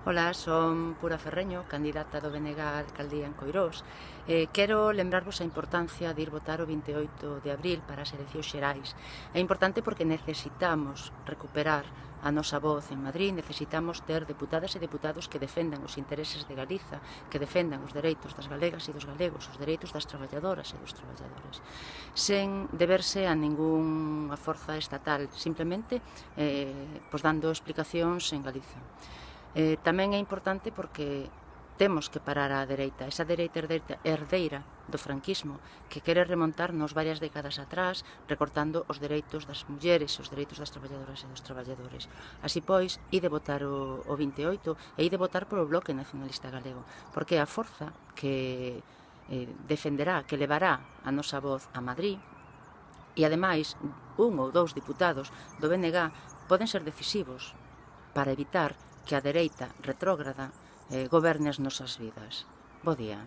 Ola, son Pura Ferreño, candidata do BNG á alcaldía en Coirós. Quero lembrarvos a importancia de ir votar o 28 de abril para as eleccións xerais. É importante porque necesitamos recuperar a nosa voz en Madrid, necesitamos ter deputadas e deputados que defendan os intereses de Galiza, que defendan os dereitos das galegas e dos galegos, os dereitos das traballadoras e dos traballadores, sen deberse a ningunha forza estatal, simplemente dando explicacións en Galiza. Tamén é importante porque temos que parar a dereita, esa dereita herdeira do franquismo que quere remontarnos varias décadas atrás recortando os dereitos das mulleres, os dereitos das traballadoras e dos traballadores. Así pois, ide votar o 28 e ide votar polo Bloque Nacionalista Galego, porque é a forza que defenderá, que levará a nosa voz a Madrid e ademais un ou dous diputados do BNG poden ser decisivos para evitar que a dereita retrógrada goberne as nosas vidas. Bo día.